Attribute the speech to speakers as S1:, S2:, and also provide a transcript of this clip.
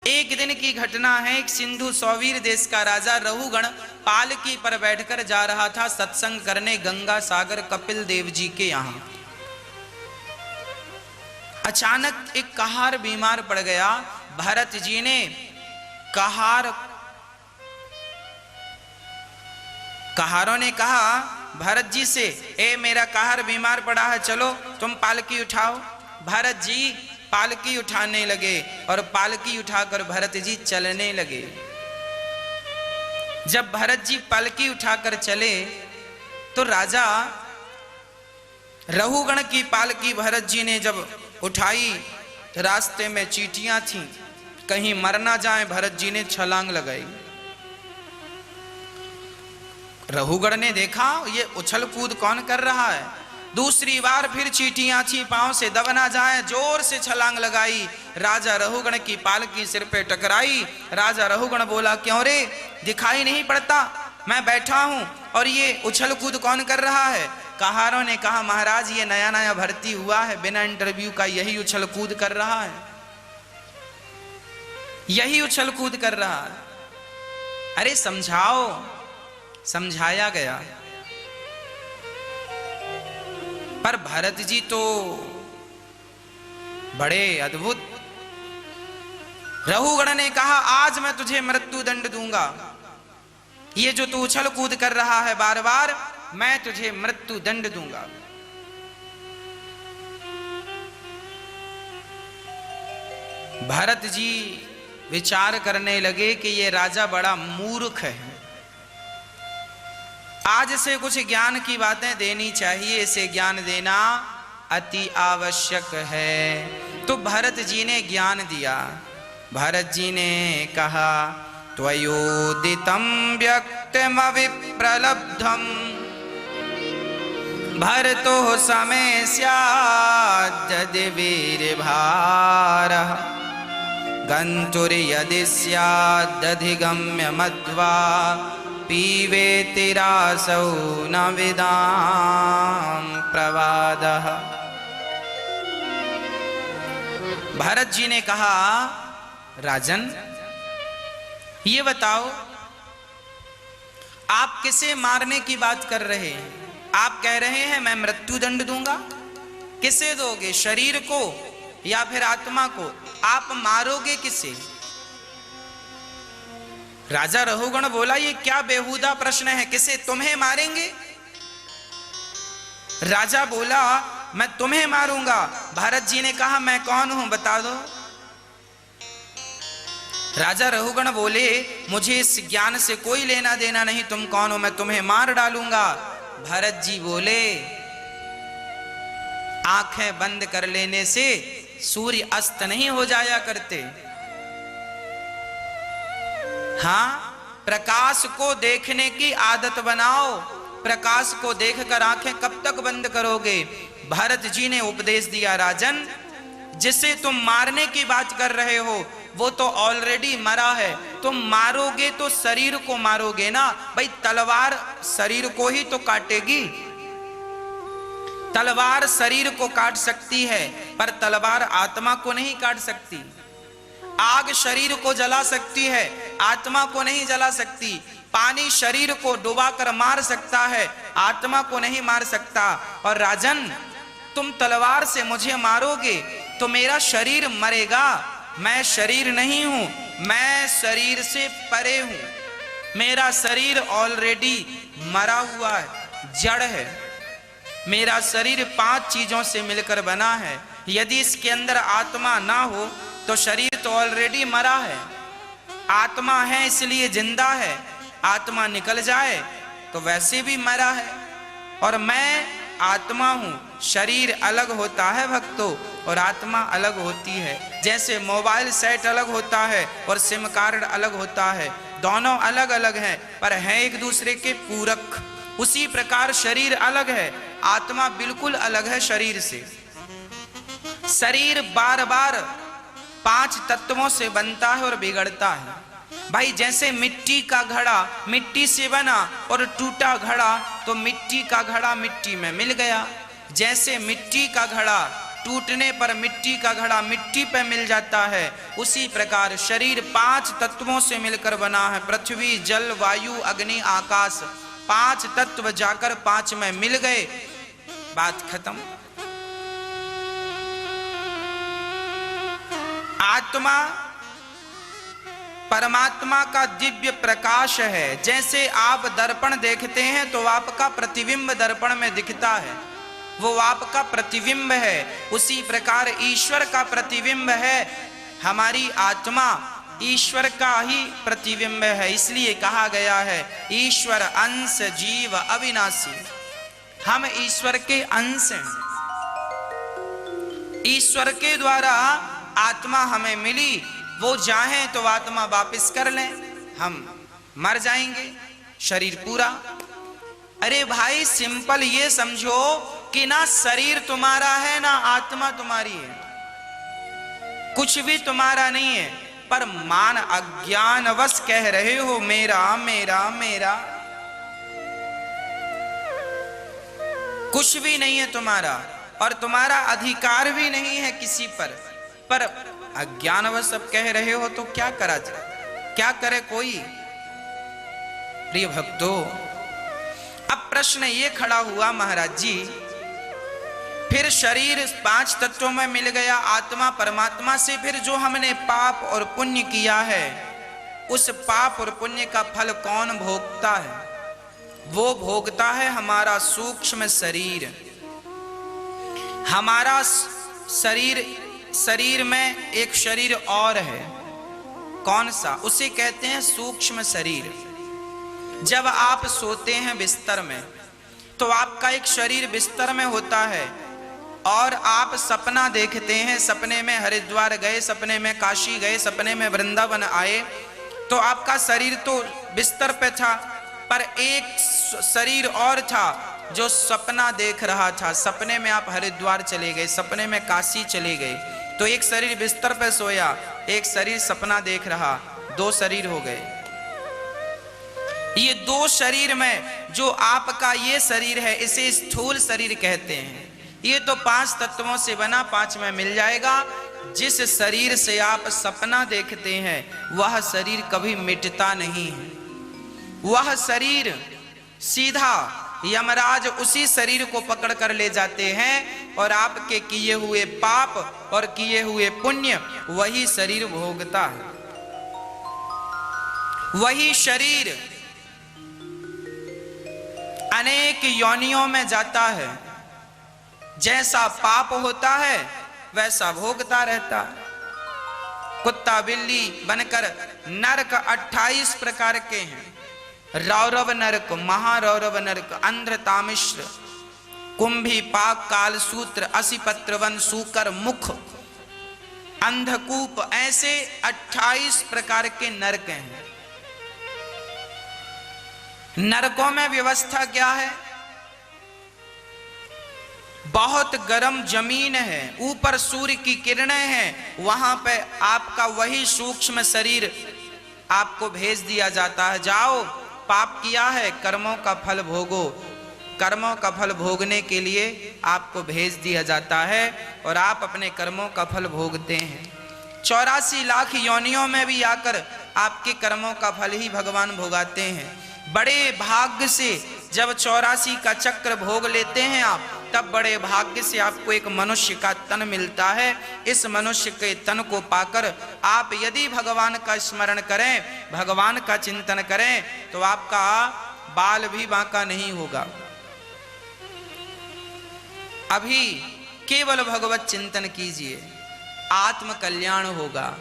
S1: एक दिन की घटना है। एक सिंधु सौवीर देश का राजा रहुगण पालकी पर बैठकर जा रहा था सत्संग करने गंगा सागर कपिल देव जी के यहां। अचानक एक कहार बीमार पड़ गया। भरत जी ने कहारों ने कहा भरत जी से, ए मेरा कहार बीमार पड़ा है, चलो तुम पालकी उठाओ। भरत जी पालकी उठाने लगे और पालकी उठाकर भरत जी चलने लगे। जब भरत जी पालकी उठाकर चले तो राजा रहुगण की पालकी भरत जी ने जब उठाई, रास्ते में चींटियां थीं, कहीं मर ना जाए, भरत जी ने छलांग लगाई। रहुगण ने देखा ये उछल कूद कौन कर रहा है। दूसरी बार फिर चींटियां थी, पांव से दब ना जाए, जोर से छलांग लगाई। राजा रहुगण की पालकी सिर पे टकराई। राजा रहुगण बोला, क्यों रे, दिखाई नहीं पड़ता, मैं बैठा हूं और ये उछल कूद कौन कर रहा है। कहारों ने कहा, महाराज ये नया नया भर्ती हुआ है, बिना इंटरव्यू का यही उछल कूद कर रहा है, यही उछल कूद कर रहा है। अरे समझाओ। समझाया गया, पर भरत जी तो बड़े अद्भुत। रहुगण ने कहा, आज मैं तुझे मृत्यु दंड दूंगा, ये जो तू उछल कूद कर रहा है बार बार, मैं तुझे मृत्यु दंड दूंगा। भरत जी विचार करने लगे कि ये राजा बड़ा मूर्ख है, आज से कुछ ज्ञान की बातें देनी चाहिए, इसे ज्ञान देना अति आवश्यक है। तो भरत जी ने ज्ञान दिया। भरत जी ने कहा, त्वयोदितं व्यक्तमविप्रलब्धं भरतो समय स्याद्यदि वीरभारः गन्तुर्यदि स्यादधिगम्य मध्वा पीवेति रासौ न विदाम प्रवादः। भरत जी ने कहा, राजन ये बताओ, आप किसे मारने की बात कर रहे हैं? आप कह रहे हैं मैं मृत्यु दंड दूंगा, किसे दोगे, शरीर को या फिर आत्मा को? आप मारोगे किसे? राजा रहुगण बोला, ये क्या बेहुदा प्रश्न है, किसे, तुम्हें मारेंगे? राजा बोला, मैं तुम्हें मारूंगा। भरत जी ने कहा, मैं कौन हूं बता दो। राजा रहुगण बोले, मुझे इस ज्ञान से कोई लेना देना नहीं, तुम कौन हो, मैं तुम्हें मार डालूंगा। भरत जी बोले, आंखें बंद कर लेने से सूर्य अस्त नहीं हो जाया करते। हाँ, प्रकाश को देखने की आदत बनाओ, प्रकाश को देखकर आंखें कब तक बंद करोगे। भरत जी ने उपदेश दिया, राजन जिसे तुम मारने की बात कर रहे हो वो तो ऑलरेडी मरा है, तुम मारोगे तो शरीर को मारोगे ना भाई। तलवार शरीर को ही तो काटेगी, तलवार शरीर को काट सकती है पर तलवार आत्मा को नहीं काट सकती। आग शरीर को जला सकती है, आत्मा को नहीं जला सकती। पानी शरीर को डुबाकर मार सकता है, आत्मा को नहीं मार सकता। और राजन तुम तलवार से मुझे मारोगे तो मेरा शरीर मरेगा, मैं शरीर नहीं हूं, मैं शरीर से परे हूं। मेरा शरीर ऑलरेडी मरा हुआ है, जड़ है। मेरा शरीर 5 चीजों से मिलकर बना है, यदि इसके अंदर आत्मा ना हो तो शरीर तो ऑलरेडी मरा है। आत्मा है इसलिए जिंदा है, आत्मा निकल जाए तो वैसे भी मरा है। और मैं आत्मा हूं, शरीर अलग होता है भक्तों और आत्मा अलग होती है। जैसे मोबाइल सेट अलग होता है और सिम कार्ड अलग होता है, दोनों अलग अलग हैं पर हैं एक दूसरे के पूरक। उसी प्रकार शरीर अलग है, आत्मा बिल्कुल अलग है शरीर से। शरीर बार बार 5 तत्वों से बनता है और बिगड़ता है भाई। जैसे मिट्टी का घड़ा मिट्टी से बना और टूटा घड़ा तो मिट्टी का घड़ा मिट्टी में मिल गया। जैसे मिट्टी का घड़ा टूटने पर मिट्टी का घड़ा मिट्टी पे मिल जाता है, उसी प्रकार शरीर 5 तत्वों से मिलकर बना है। पृथ्वी, जल, वायु, अग्नि, आकाश, 5 तत्व जाकर 5 में मिल गए, बात खत्म। आत्मा परमात्मा का दिव्य प्रकाश है। जैसे आप दर्पण देखते हैं तो आपका प्रतिबिंब दर्पण में दिखता है, वो आपका प्रतिबिंब है। उसी प्रकार ईश्वर का प्रतिबिंब है। हमारी आत्मा ईश्वर का ही प्रतिबिंब है। इसलिए कहा गया है ईश्वर अंश जीव अविनाशी। हम ईश्वर के अंश हैं। ईश्वर के द्वारा आत्मा हमें मिली, वो चाहे तो आत्मा वापस कर लें, हम मर जाएंगे, शरीर पूरा। अरे भाई सिंपल ये समझो कि ना शरीर तुम्हारा है ना आत्मा तुम्हारी है, कुछ भी तुम्हारा नहीं है, पर मान अज्ञानवश कह रहे हो मेरा मेरा मेरा। कुछ भी नहीं है तुम्हारा और तुम्हारा अधिकार भी नहीं है किसी पर अज्ञानवश सब कह रहे हो तो क्या करा जाए, क्या करे कोई। प्रिय भक्तों, अब प्रश्न ये खड़ा हुआ महाराज जी, फिर शरीर 5 तत्वों में मिल गया, आत्मा परमात्मा से, फिर जो हमने पाप और पुण्य किया है उस पाप और पुण्य का फल कौन भोगता है? वो भोगता है हमारा सूक्ष्म शरीर। हमारा शरीर में एक शरीर और है, कौन सा? उसे कहते हैं सूक्ष्म शरीर। जब आप सोते हैं बिस्तर में तो आपका एक शरीर बिस्तर में होता है और आप सपना देखते हैं, सपने में हरिद्वार गए, सपने में काशी गए, सपने में वृंदावन आए, तो आपका शरीर तो बिस्तर पे था, पर एक शरीर और था जो सपना देख रहा था। सपने में आप हरिद्वार चले गए, सपने में काशी चले गए, तो एक शरीर बिस्तर पे सोया, एक शरीर सपना देख रहा, 2 शरीर हो गए। ये 2 शरीर में जो आपका ये शरीर है इसे स्थूल शरीर कहते हैं। ये तो 5 तत्वों से बना, 5 में मिल जाएगा। जिस शरीर से आप सपना देखते हैं वह शरीर कभी मिटता नहीं है। वह शरीर सीधा यमराज उसी शरीर को पकड़ कर ले जाते हैं और आपके किए हुए पाप और किए हुए पुण्य वही शरीर भोगता है। वही शरीर अनेक योनियों में जाता है, जैसा पाप होता है वैसा भोगता रहता है। कुत्ता बिल्ली बनकर नरक 28 प्रकार के हैं। रौरव नरक, महारौरव नरक, अंध्र तामिश्र, कुंभी, पाक, कालसूत्र, असिपत्रवन, सूकर, मुख, अंधकूप, ऐसे 28 प्रकार के नरक हैं। नरकों में व्यवस्था क्या है? बहुत गर्म जमीन है, ऊपर सूर्य की किरणें हैं, वहां पे आपका वही सूक्ष्म शरीर आपको भेज दिया जाता है, जाओ पाप किया है, कर्मों का फल भोगो। कर्मों का फल भोगने के लिए आपको भेज दिया जाता है और आप अपने कर्मों का फल भोगते हैं। 84 लाख योनियों में भी आकर आपके कर्मों का फल ही भगवान भोगाते हैं। बड़े भाग्य से जब 84 का चक्र भोग लेते हैं आप, तब बड़े भाग्य से आपको एक मनुष्य का तन मिलता है। इस मनुष्य के तन को पाकर आप यदि भगवान का स्मरण करें, भगवान का चिंतन करें, तो आपका बाल भी बांका नहीं होगा। अभी केवल भगवत चिंतन कीजिए, आत्म कल्याण होगा।